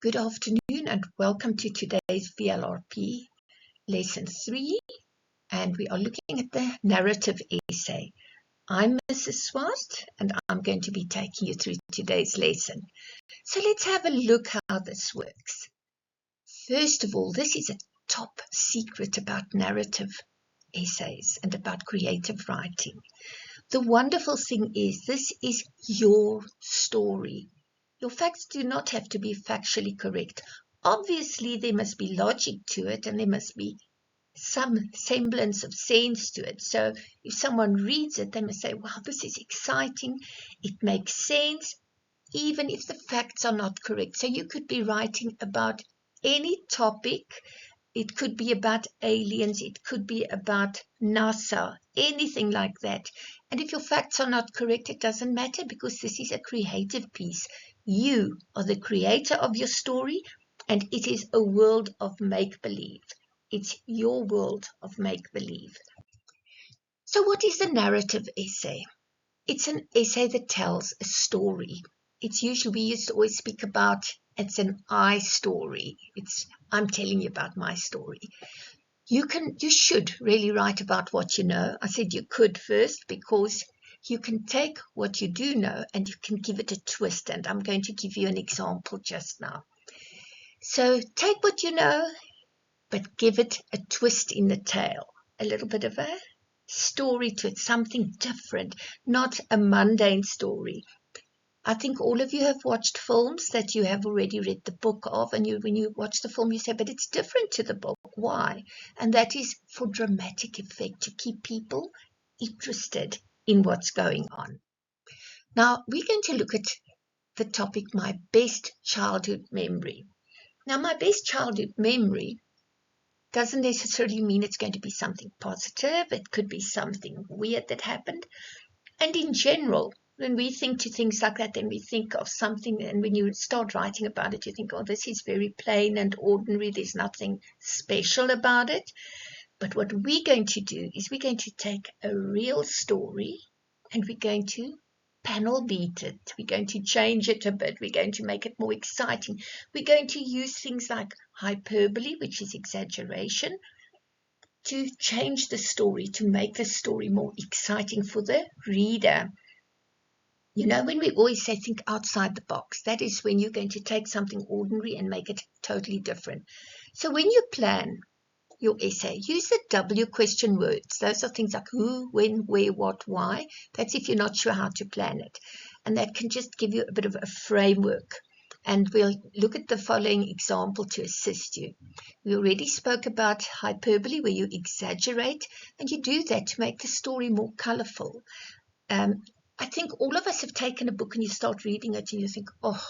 Good afternoon and welcome to today's VLRP lesson 3, and we are looking at the narrative essay. I'm Mrs. Swast and I'm going to be taking you through today's lesson. So let's have a look how this works. First of all, this is a top secret about narrative essays and about creative writing. The wonderful thing is this is your story. Your facts do not have to be factually correct. Obviously, there must be logic to it and there must be some semblance of sense to it. So if someone reads it, they must say, wow, this is exciting. It makes sense, even if the facts are not correct. So you could be writing about any topic. It could be about aliens. It could be about NASA, anything like that. And if your facts are not correct, it doesn't matter because this is a creative piece. You are the creator of your story, and it is a world of make-believe. It's your world of make-believe. So what is a narrative essay? It's an essay that tells a story. It's usually, we used to always speak about, it's an I story. I'm telling you about my story. You should really write about what you know. I said you could first because you can take what you do know and you can give it a twist. And I'm going to give you an example just now. So take what you know, but give it a twist in the tale, a little bit of a story to it, something different, not a mundane story. I think all of you have watched films that you have already read the book of, and when you watch the film, you say, but it's different to the book. Why? And that is for dramatic effect, to keep people interested in what's going on. Now, we're going to look at the topic, my best childhood memory. Now, my best childhood memory doesn't necessarily mean it's going to be something positive. It could be something weird that happened. And in general, when we think to things like that, then we think of something, and when you start writing about it, you think, oh, this is very plain and ordinary. There's nothing special about it. But what we're going to do is we're going to take a real story and we're going to panel beat it. We're going to change it a bit. We're going to make it more exciting. We're going to use things like hyperbole, which is exaggeration, to change the story, to make the story more exciting for the reader. You know, when we always say think outside the box, that is when you're going to take something ordinary and make it totally different. So when you plan your essay, use the W question words. Those are things like who, when, where, what, why. That's if you're not sure how to plan it. And that can just give you a bit of a framework. And we'll look at the following example to assist you. We already spoke about hyperbole, where you exaggerate, and you do that to make the story more colorful. I think all of us have taken a book and you start reading it and you think, oh,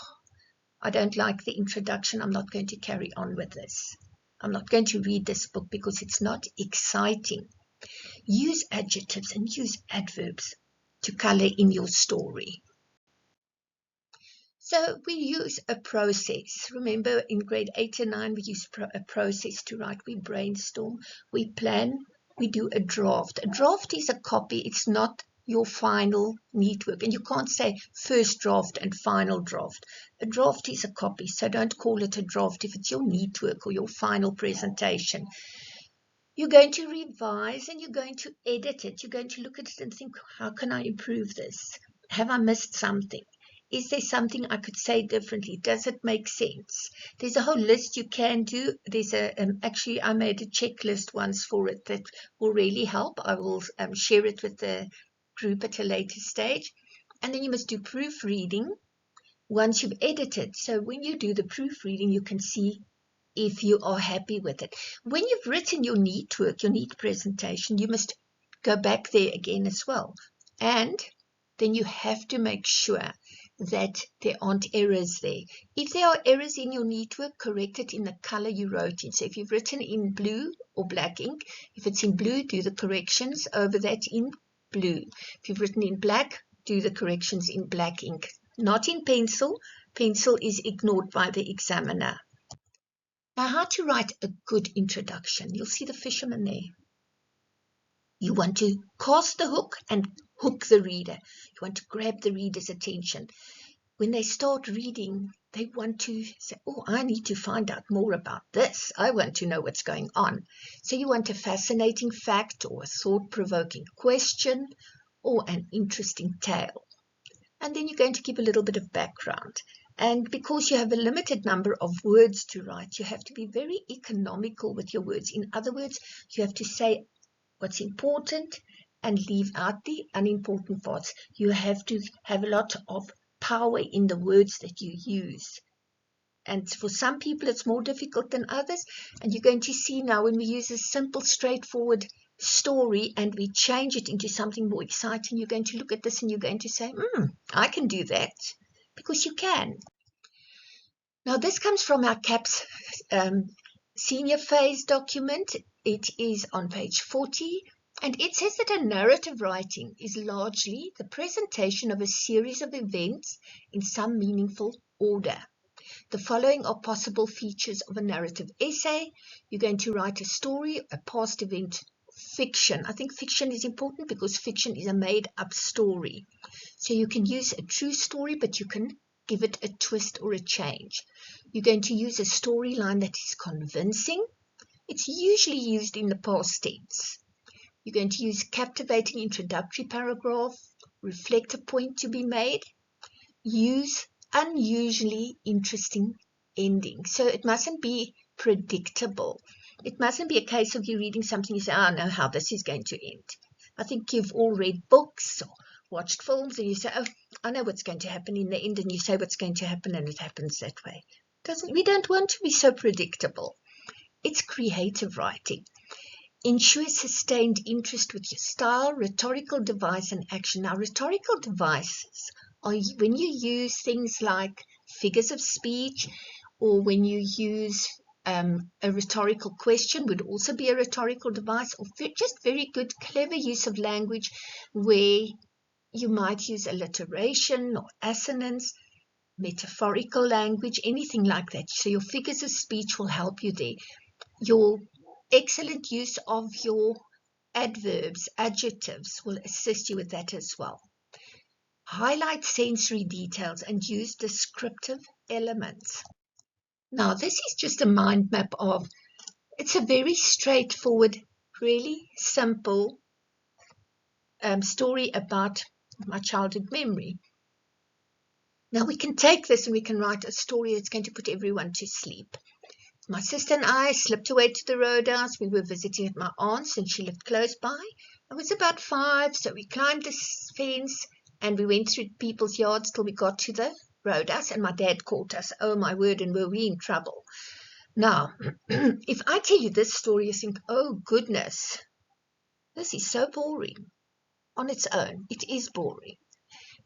I don't like the introduction. I'm not going to carry on with this. I'm not going to read this book because it's not exciting. Use adjectives and use adverbs to color in your story. So we use a process. Remember, in grade 8 and 9, we use a process to write. We brainstorm, we plan, we do a draft. A draft is a copy. It's not your final neat work. And you can't say first draft and final draft. A draft is a copy, so don't call it a draft if it's your neat work or your final presentation. You're going to revise and you're going to edit it. You're going to look at it and think, how can I improve this? Have I missed something? Is there something I could say differently? Does it make sense? There's a whole list you can do. There's actually, I made a checklist once for it that will really help. I will share it with the group at a later stage. And then you must do proofreading once you've edited. So when you do the proofreading, you can see if you are happy with it. When you've written your neat work, your neat presentation, you must go back there again as well. And then you have to make sure that there aren't errors there. If there are errors in your neat work, correct it in the color you wrote in. So if you've written in blue or black ink, if it's in blue, do the corrections over that in blue. If you've written in black, do the corrections in black ink. Not in pencil. Pencil is ignored by the examiner. Now, how to write a good introduction. You'll see the fisherman there. You want to cast the hook and hook the reader. You want to grab the reader's attention. when they start reading, they want to say, oh, I need to find out more about this. I want to know what's going on. So you want a fascinating fact or a thought-provoking question or an interesting tale. And then you're going to give a little bit of background. And because you have a limited number of words to write, you have to be very economical with your words. In other words, you have to say what's important and leave out the unimportant parts. You have to have a lot of power in the words that you use. And for some people, it's more difficult than others. And you're going to see now when we use a simple, straightforward story and we change it into something more exciting, you're going to look at this and you're going to say, I can do that, because you can. Now, this comes from our CAPS senior phase document. It is on page 40, and it says that a narrative writing is largely the presentation of a series of events in some meaningful order. The following are possible features of a narrative essay. You're going to write a story, a past event, fiction. I think fiction is important because fiction is a made-up story. So you can use a true story, but you can give it a twist or a change. You're going to use a storyline that is convincing. It's usually used in the past tense. You're going to use captivating introductory paragraph, reflect a point to be made, use unusually interesting ending. So it mustn't be predictable. It mustn't be a case of you reading something and you say, I know how this is going to end. I think you've all read books or watched films and you say, oh, I know what's going to happen in the end, and you say what's going to happen and it happens that way. We don't want to be so predictable. It's creative writing. Ensure sustained interest with your style, rhetorical device, and action. Now, rhetorical devices are when you use things like figures of speech, or when you use a rhetorical question would also be a rhetorical device, or just very good, clever use of language where you might use alliteration or assonance, metaphorical language, anything like that. So your figures of speech will help you there. Your excellent use of your adverbs, adjectives will assist you with that as well. Highlight sensory details and use descriptive elements. Now, this is just a mind map of, it's a very straightforward, really simple story about my childhood memory. Now, we can take this and we can write a story that's going to put everyone to sleep. My sister and I slipped away to the roadhouse. We were visiting at my aunt's and she lived close by. I was about 5, so we climbed the fence and we went through people's yards till we got to the roadhouse, and my dad caught us. Oh my word, and were we in trouble. Now, if I tell you this story, you think, oh goodness, this is so boring. On its own, it is boring.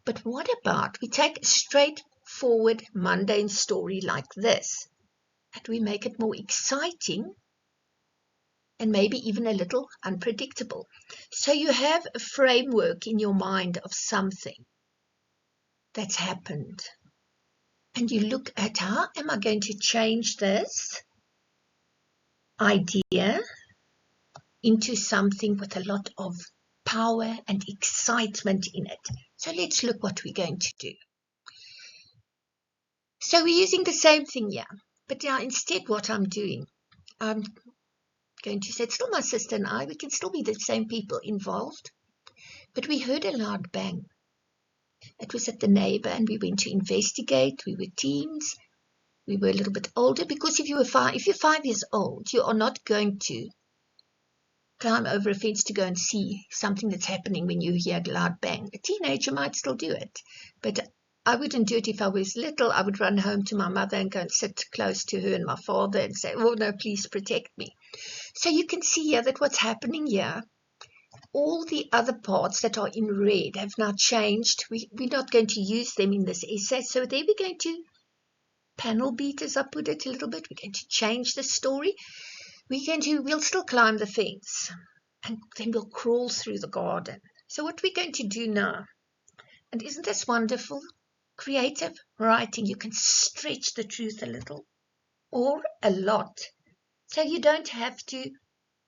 But what about we take a straightforward, mundane story like this, and we make it more exciting and maybe even a little unpredictable. So you have a framework in your mind of something that's happened. And you look at, how am I going to change this idea into something with a lot of power and excitement in it? So let's look what we're going to do. So we're using the same thing here. But now instead what I'm doing, I'm going to say, it's still my sister and I, we can still be the same people involved. But we heard a loud bang. It was at the neighbor and we went to investigate. We were teens. We were a little bit older, because if you're 5 years old, you are not going to climb over a fence to go and see something that's happening when you hear a loud bang. A teenager might still do it, but I wouldn't do it if I was little. I would run home to my mother and go and sit close to her and my father and say, oh no, please protect me. So you can see here that what's happening here, all the other parts that are in red have now changed. We're not going to use them in this essay. So there we're going to panel beat, as I put it, a little bit. We're going to change the story. We'll still climb the fence, and then we'll crawl through the garden. So what we're going to do now, and isn't this wonderful? Creative writing, you can stretch the truth a little or a lot. So you don't have to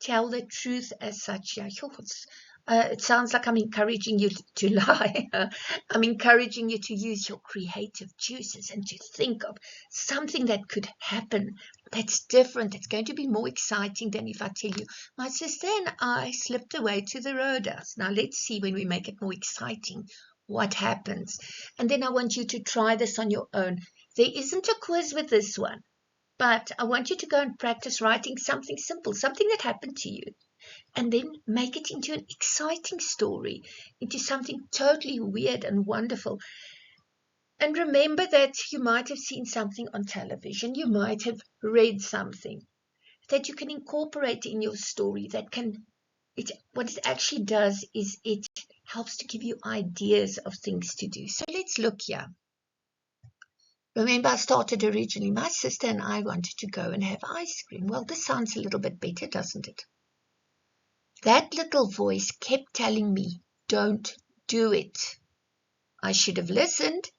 tell the truth as such. It sounds like I'm encouraging you to lie. I'm encouraging you to use your creative juices and to think of something that could happen that's different. It's going to be more exciting than if I tell you, my sister and I slipped away to the roadhouse. Now let's see, when we make it more exciting, what happens. And then I want you to try this on your own. There isn't a quiz with this one, but I want you to go and practice writing something simple, something that happened to you, and then make it into an exciting story, into something totally weird and wonderful. And remember that you might have seen something on television, you might have read something that you can incorporate in your story. What it actually does is it helps to give you ideas of things to do. So let's look here. Remember, I started originally, my sister and I wanted to go and have ice cream. Well, this sounds a little bit better, doesn't it? That little voice kept telling me, don't do it. I should have listened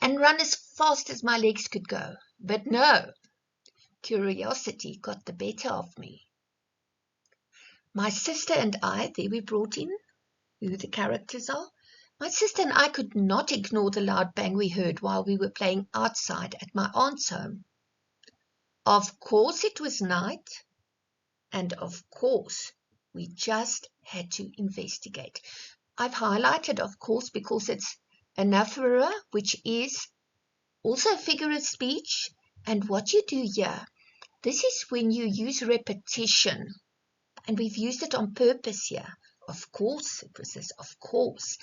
and run as fast as my legs could go. But no, curiosity got the better of me. My sister and I, there we brought in who the characters are. My sister and I could not ignore the loud bang we heard while we were playing outside at my aunt's home. Of course it was night, and of course we just had to investigate. I've highlighted, of course, because it's anaphora, which is also a figure of speech. And what you do here, this is when you use repetition, and we've used it on purpose here. Of course, it was this, of course.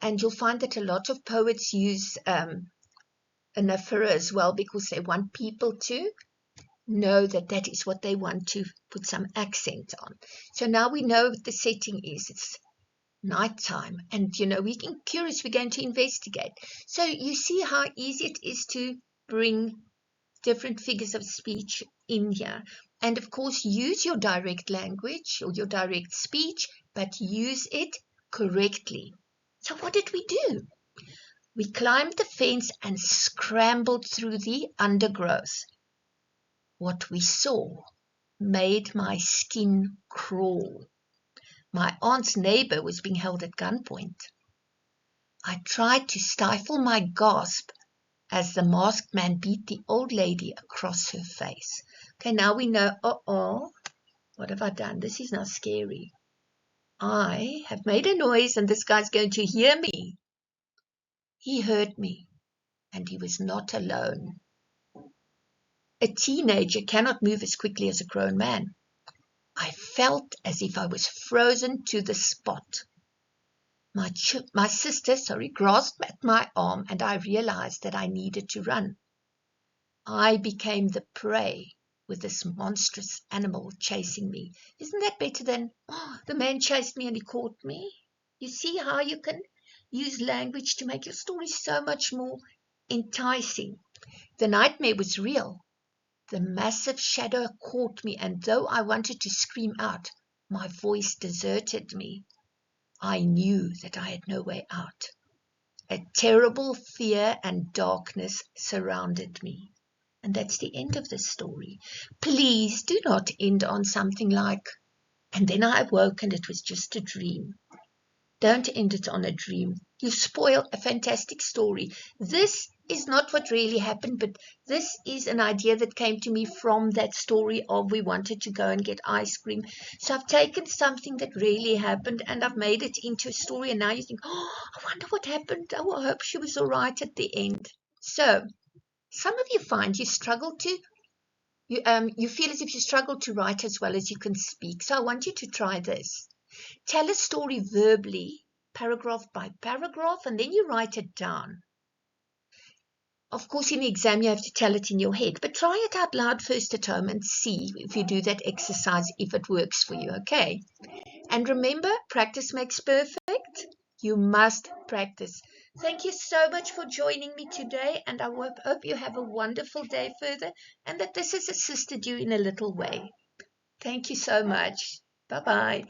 And you'll find that a lot of poets use anaphora as well, because they want people to know that that is what they want to put some accent on. So now we know what the setting is. It's nighttime, and we're curious, we're going to investigate. So you see how easy it is to bring different figures of speech in here. And of course, use your direct language or your direct speech, but use it correctly. So what did we do? We climbed the fence and scrambled through the undergrowth. What we saw made my skin crawl. My aunt's neighbor was being held at gunpoint. I tried to stifle my gasp as the masked man beat the old lady across her face. Okay, now we know, what have I done? This is now scary. I have made a noise and this guy's going to hear me. He heard me, and he was not alone. A teenager cannot move as quickly as a grown man. I felt as if I was frozen to the spot. My sister, grasped at my arm, and I realized that I needed to run. I became the prey with this monstrous animal chasing me. Isn't that better than, the man chased me and he caught me? You see how you can use language to make your story so much more enticing. The nightmare was real. The massive shadow caught me, and though I wanted to scream out, my voice deserted me. I knew that I had no way out. A terrible fear and darkness surrounded me. And that's the end of the story. Please do not end on something like, and then I awoke and it was just a dream. Don't end it on a dream. You spoil a fantastic story. This is not what really happened, but this is an idea that came to me from that story of we wanted to go and get ice cream. So I've taken something that really happened and I've made it into a story, and now you think, I wonder what happened. I hope she was all right at the end. So some of you find you struggle to you feel as if you struggle to write as well as you can speak. So I want you to try this. Tell a story verbally, paragraph by paragraph, and then you write it down. Of course, in the exam, you have to tell it in your head, but try it out loud first at home and see if you do that exercise, if it works for you, okay? And remember, practice makes perfect. You must practice. Thank you so much for joining me today, and I hope you have a wonderful day further and that this has assisted you in a little way. Thank you so much. Bye-bye.